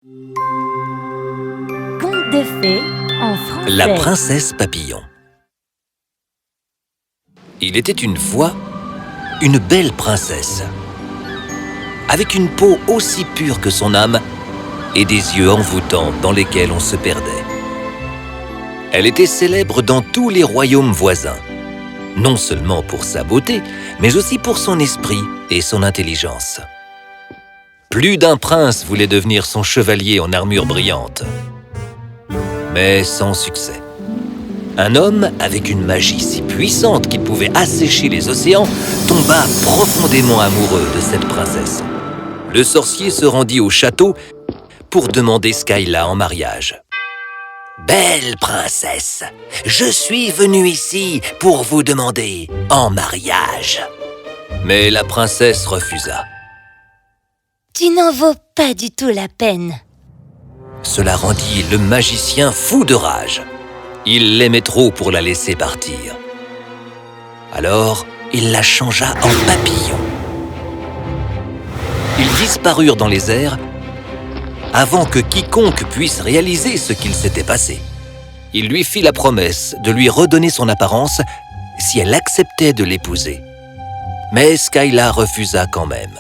Conte de fées en français. La princesse Papillon. Il était une fois une belle princesse, avec une peau aussi pure que son âme et des yeux envoûtants dans lesquels on se perdait. Elle était célèbre dans tous les royaumes voisins, non seulement pour sa beauté, mais aussi pour son esprit et son intelligence. Plus d'un prince voulait devenir son chevalier en armure brillante, mais sans succès. Un homme avec une magie si puissante qu'il pouvait assécher les océans tomba profondément amoureux de cette princesse. Le sorcier se rendit au château pour demander Skyla en mariage. « Belle princesse, je suis venu ici pour vous demander en mariage. » Mais la princesse refusa. « Tu n'en vaux pas du tout la peine. » Cela rendit le magicien fou de rage. Il l'aimait trop pour la laisser partir. Alors, il la changea en papillon. Ils disparurent dans les airs avant que quiconque puisse réaliser ce qu'il s'était passé. Il lui fit la promesse de lui redonner son apparence si elle acceptait de l'épouser. Mais Skyla refusa quand même.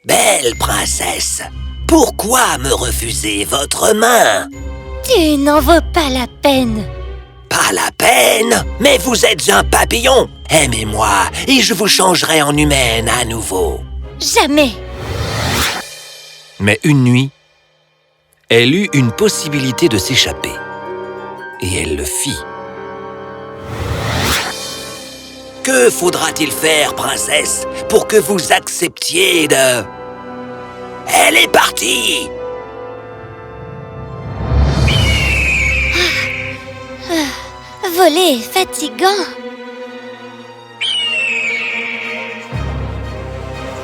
« Belle princesse, pourquoi me refusez votre main ? » « Tu n'en vaux pas la peine. »« Pas la peine? Mais vous êtes un papillon! Aimez-moi et je vous changerai en humaine à nouveau. » »« Jamais. » Mais une nuit, elle eut une possibilité de s'échapper. Et elle le fit. « Que faudra-t-il faire, princesse, pour que vous acceptiez de... » ?»« Elle est partie !» Voler est fatigant.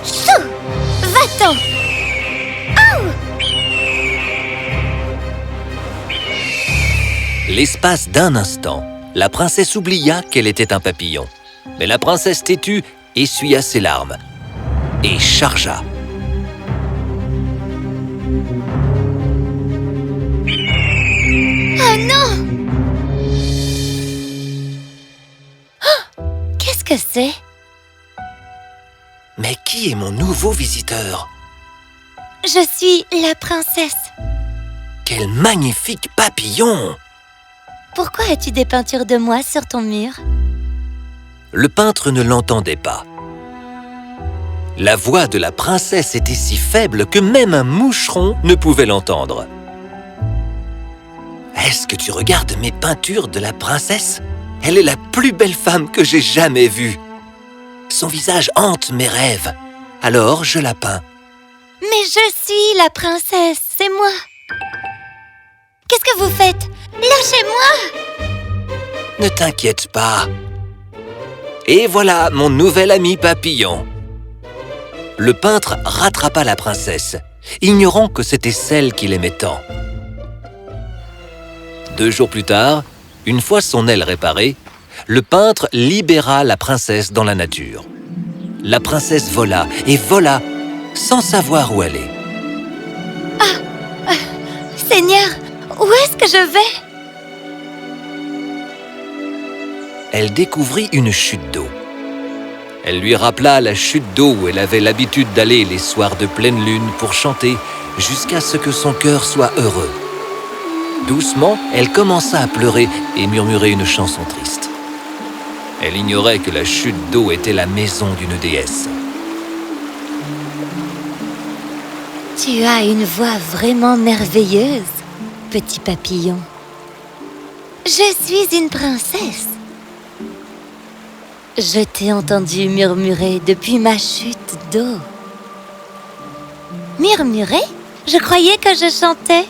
Chou! Va-t'en! L'espace d'un instant, la princesse oublia qu'elle était un papillon. Mais la princesse têtue essuya ses larmes et chargea. Oh non! Oh! Qu'est-ce que c'est? Mais qui est mon nouveau visiteur? Je suis la princesse. Quel magnifique papillon! Pourquoi as-tu des peintures de moi sur ton mur? Le peintre ne l'entendait pas. La voix de la princesse était si faible que même un moucheron ne pouvait l'entendre. « Est-ce que tu regardes mes peintures de la princesse? Elle est la plus belle femme que j'ai jamais vue. Son visage hante mes rêves. Alors je la peins. » Mais je suis la princesse, c'est moi. Qu'est-ce que vous faites? Lâchez-moi! Ne t'inquiète pas. Et voilà mon nouvel ami papillon. Le peintre rattrapa la princesse, ignorant que c'était celle qu'il aimait tant. 2 jours plus tard, une fois son aile réparée, le peintre libéra la princesse dans la nature. La princesse vola et vola sans savoir où aller. Seigneur, où est-ce que je vais? Elle découvrit une chute d'eau. Elle lui rappela la chute d'eau où elle avait l'habitude d'aller les soirs de pleine lune pour chanter jusqu'à ce que son cœur soit heureux. Doucement, elle commença à pleurer et murmurer une chanson triste. Elle ignorait que la chute d'eau était la maison d'une déesse. Tu as une voix vraiment merveilleuse, petit papillon. Je suis une princesse. Je t'ai entendu murmurer depuis ma chute d'eau. Murmurer? Je croyais que je chantais.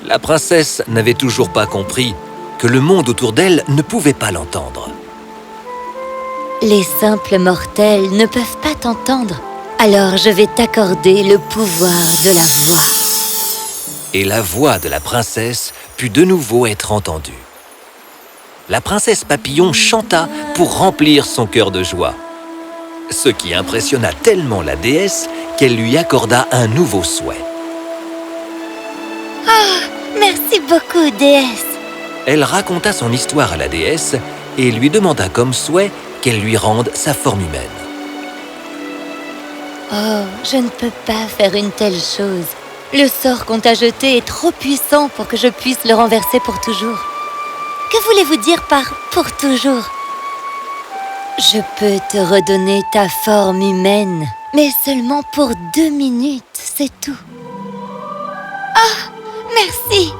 La princesse n'avait toujours pas compris que le monde autour d'elle ne pouvait pas l'entendre. Les simples mortels ne peuvent pas t'entendre. Alors je vais t'accorder le pouvoir de la voix. Et la voix de la princesse put de nouveau être entendue. La princesse Papillon chanta pour remplir son cœur de joie. ce qui impressionna tellement la déesse qu'elle lui accorda un nouveau souhait. Merci beaucoup, déesse. Elle raconta son histoire à la déesse et lui demanda comme souhait qu'elle lui rende sa forme humaine. Oh, je ne peux pas faire une telle chose. Le sort qu'on t'a jeté est trop puissant pour que je puisse le renverser pour toujours. Que voulez-vous dire par « pour toujours » ? Je peux te redonner ta forme humaine, mais seulement pour 2 minutes, c'est tout. Ah, merci,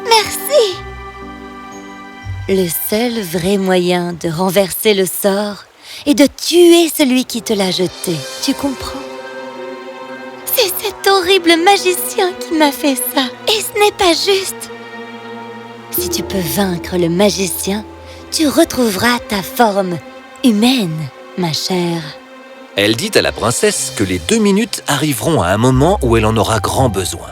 merci. Le seul vrai moyen de renverser le sort est de tuer celui qui te l'a jeté, tu comprends ? C'est cet horrible magicien qui m'a fait ça, et ce n'est pas juste. Si tu peux vaincre le magicien, tu retrouveras ta forme humaine, ma chère. Elle dit à la princesse que les 2 minutes arriveront à un moment où elle en aura grand besoin.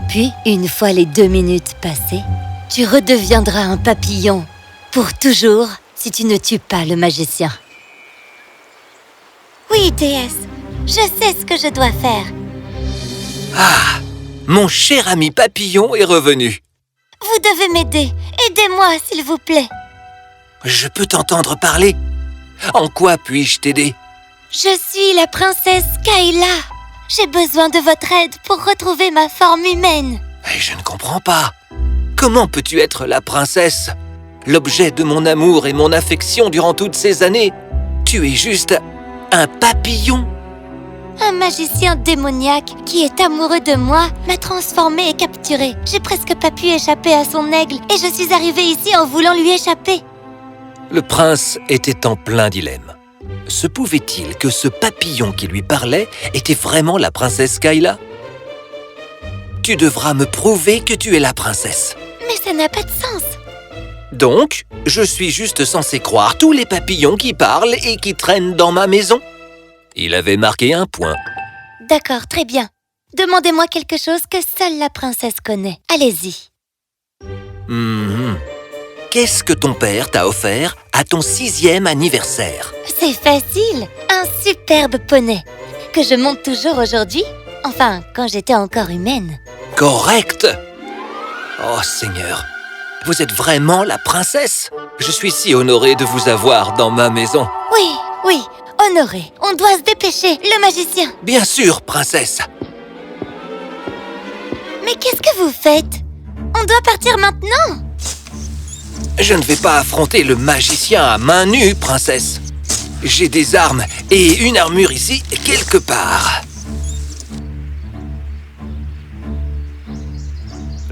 Puis, une fois les 2 minutes passées, tu redeviendras un papillon, pour toujours, si tu ne tues pas le magicien. Oui, déesse, je sais ce que je dois faire. Ah, mon cher ami papillon est revenu. Vous devez m'aider. Aidez-moi, s'il vous plaît. Je peux t'entendre parler. En quoi puis-je t'aider? Je suis la princesse Kayla. J'ai besoin de votre aide pour retrouver ma forme humaine. Mais je ne comprends pas. Comment peux-tu être la princesse? L'objet de mon amour et mon affection durant toutes ces années. Tu es juste un papillon. Un magicien démoniaque qui est amoureux de moi m'a transformée et capturée. J'ai presque pas pu échapper à son aigle et je suis arrivée ici en voulant lui échapper. Le prince était en plein dilemme. Se pouvait-il que ce papillon qui lui parlait était vraiment la princesse Kayla? Tu devras me prouver que tu es la princesse. Mais ça n'a pas de sens. Donc, je suis juste censé croire tous les papillons qui parlent et qui traînent dans ma maison? Il avait marqué un point. D'accord, très bien. Demandez-moi quelque chose que seule la princesse connaît. Allez-y. Qu'est-ce que ton père t'a offert à ton 6e anniversaire? C'est facile. Un superbe poney que je monte toujours aujourd'hui. Enfin, quand j'étais encore humaine. Correct! Oh Seigneur, vous êtes vraiment la princesse? Je suis si honoré de vous avoir dans ma maison. Oui, honoré. On doit se dépêcher, le magicien. Bien sûr, princesse. Mais qu'est-ce que vous faites? On doit partir maintenant. Je ne vais pas affronter le magicien à main nue, princesse. J'ai des armes et une armure ici, quelque part.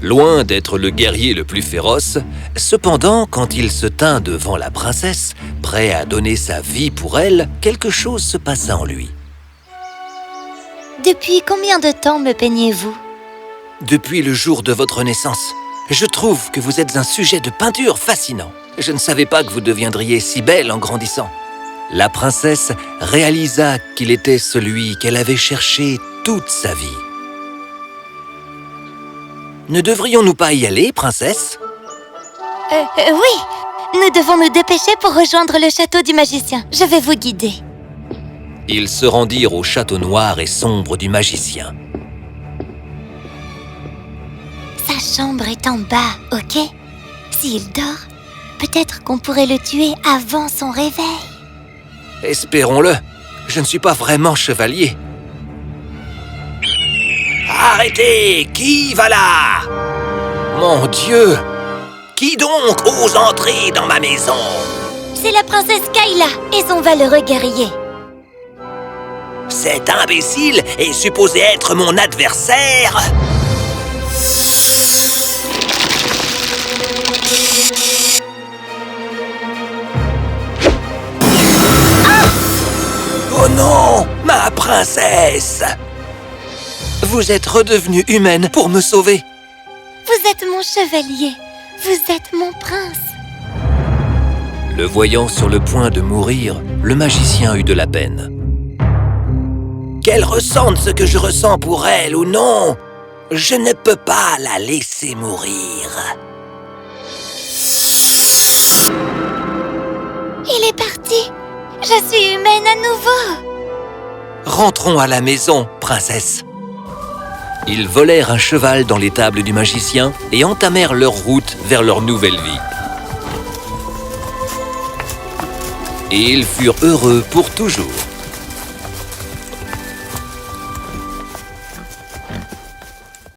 Loin d'être le guerrier le plus féroce, cependant, quand il se tint devant la princesse, prêt à donner sa vie pour elle, quelque chose se passa en lui. Depuis combien de temps me peignez-vous? Depuis le jour de votre naissance, je trouve que vous êtes un sujet de peinture fascinant. Je ne savais pas que vous deviendriez si belle en grandissant. La princesse réalisa qu'il était celui qu'elle avait cherché toute sa vie. Ne devrions-nous pas y aller, princesse? Oui, nous devons nous dépêcher pour rejoindre le château du magicien. Je vais vous guider. Ils se rendirent au château noir et sombre du magicien. Sa chambre est en bas, ok? S'il dort, peut-être qu'on pourrait le tuer avant son réveil. Espérons-le. Je ne suis pas vraiment chevalier. Arrêtez! Qui va là? Mon Dieu! Qui donc ose entrer dans ma maison? C'est la princesse Kayla et son valeureux guerrier. Cet imbécile est supposé être mon adversaire? Oh non! Ma princesse! Vous êtes redevenue humaine pour me sauver. Vous êtes mon chevalier. Vous êtes mon prince. Le voyant sur le point de mourir, le magicien eut de la peine. Qu'elle ressente ce que je ressens pour elle ou non, je ne peux pas la laisser mourir. Il est parti. Je suis humaine à nouveau! Rentrons à la maison, princesse. Ils volèrent un cheval dans l'étable du magicien et entamèrent leur route vers leur nouvelle vie. Et ils furent heureux pour toujours.